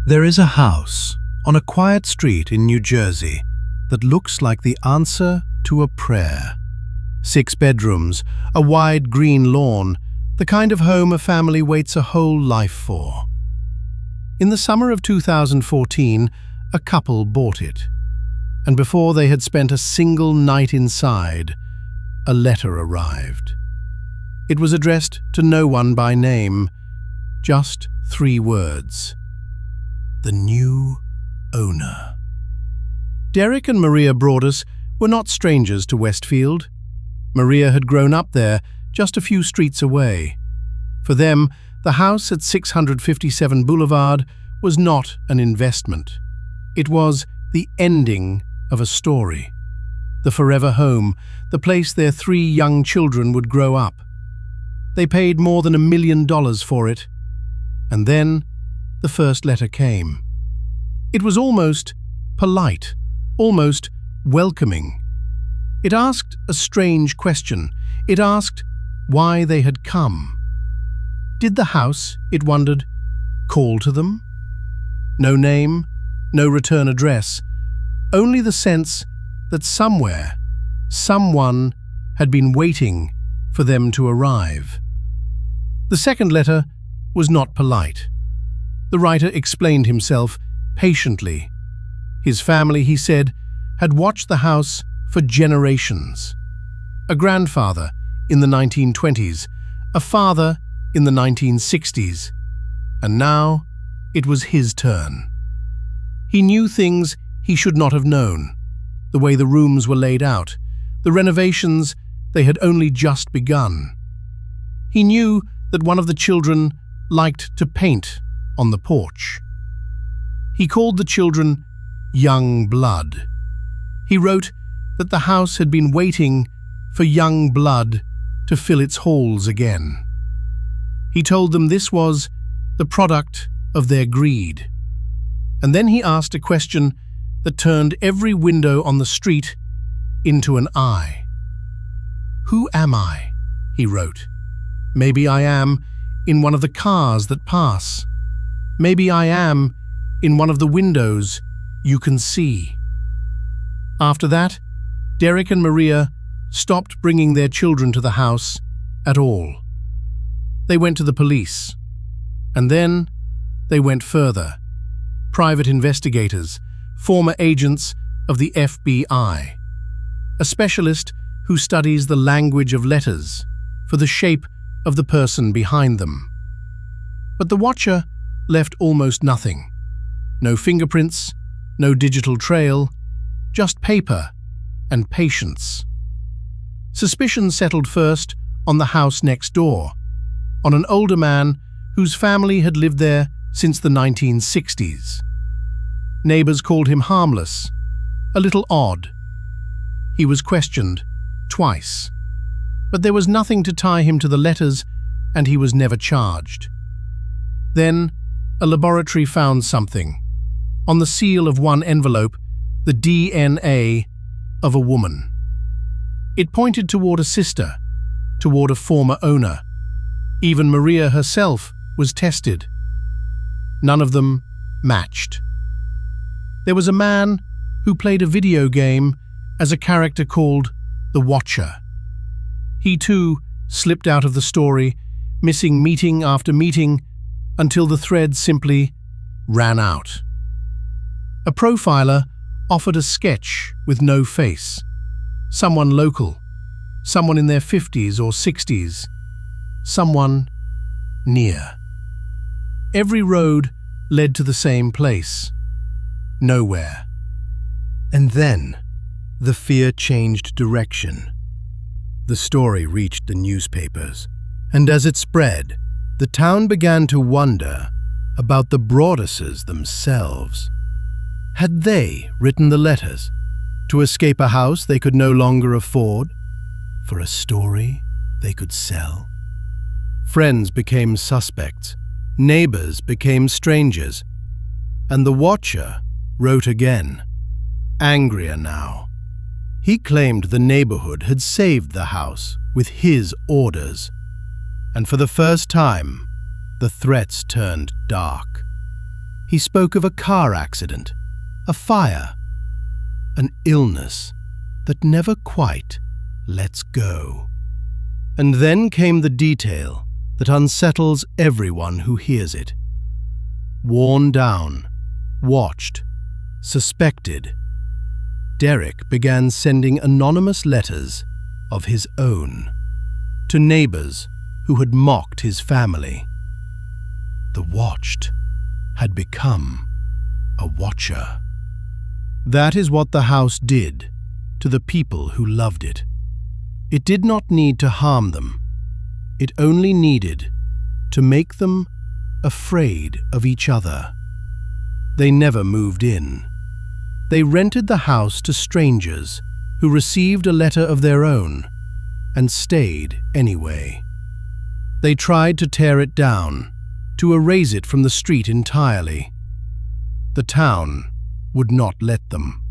There is a house on a quiet street in New Jersey that looks like the answer to a prayer. 6 bedrooms, a wide green lawn, the kind of home a family waits a whole life for. In the summer of 2014, a couple bought it. And before they had spent a single night inside, a letter arrived. It was addressed to no one by name, just 3 words. The new owner. Derek and Maria Broaddus were not strangers to Westfield. Maria had grown up there, just a few streets away. For them, the house at 657 Boulevard was not an investment. It was the ending of a story. The forever home, the place their 3 young children would grow up. They paid more than $1 million for it. And then the first letter came. It was almost polite, almost welcoming. It asked a strange question. It asked why they had come. Did the house, it wondered, call to them? No name, no return address, only the sense that somewhere, someone had been waiting for them to arrive. The second letter was not polite. The writer explained himself patiently. His family, he said, had watched the house for generations. A grandfather in the 1920s, a father in the 1960s, and now it was his turn. He knew things he should not have known, the way the rooms were laid out, the renovations they had only just begun. He knew that one of the children liked to paint on the porch. He called the children young blood. He wrote that the house had been waiting for young blood to fill its halls again. He told them this was the product of their greed. And then he asked a question that turned every window on the street into an eye. Who am I? He wrote. Maybe I am in one of the cars that pass. Maybe I am in one of the windows you can see. After that, Derek and Maria stopped bringing their children to the house at all. They went to the police. And then they went further. Private investigators, former agents of the FBI, a specialist who studies the language of letters for the shape of the person behind them. But the watcher left almost nothing. No fingerprints, no digital trail, just paper and patience. Suspicion settled first on the house next door, on an older man whose family had lived there since the 1960s. Neighbors called him harmless, a little odd. He was questioned twice, but there was nothing to tie him to the letters, and he was never charged. Then, a laboratory found something. On the seal of one envelope, the DNA of a woman. It pointed toward a sister, toward a former owner. Even Maria herself was tested. None of them matched. There was a man who played a video game as a character called the Watcher. He too slipped out of the story, missing meeting after meeting until the thread simply ran out. A profiler offered a sketch with no face. Someone local, someone in their 50s or 60s, someone near. Every road led to the same place. Nowhere. And then, the fear changed direction. The story reached the newspapers, and as it spread, the town began to wonder about the Broadduses themselves. Had they written the letters to escape a house they could no longer afford, for a story they could sell? Friends became suspects, neighbors became strangers, and the Watcher wrote again, angrier now. He claimed the neighborhood had saved the house with his orders, and for the first time, the threats turned dark. He spoke of a car accident, a fire, an illness that never quite lets go. And then came the detail that unsettles everyone who hears it. Worn down, watched, suspected, Derek began sending anonymous letters of his own to neighbors who had mocked his family. The watched had become a watcher. That is what the house did to the people who loved it. It did not need to harm them. It only needed to make them afraid of each other. They never moved in. They rented the house to strangers who received a letter of their own and stayed anyway. They tried to tear it down, to erase it from the street entirely. The town would not let them.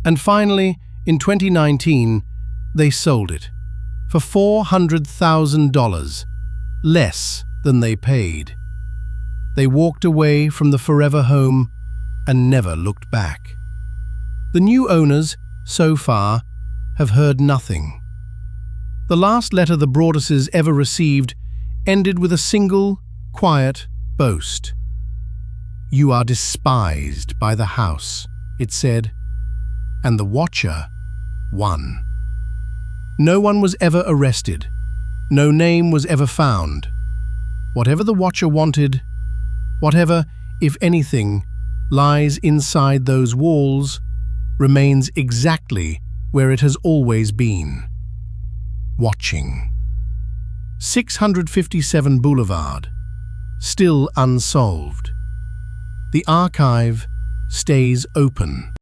And finally, in 2019, they sold it for $400,000, less than they paid. They walked away from the forever home and never looked back. The new owners, so far, have heard nothing. The last letter the Broadduses ever received ended with a single, quiet boast. "You are despised by the house," it said, and the watcher won. No one was ever arrested. No name was ever found. Whatever the watcher wanted, whatever, if anything, lies inside those walls, remains exactly where it has always been. Watching. 657 Boulevard. Still unsolved. The archive stays open.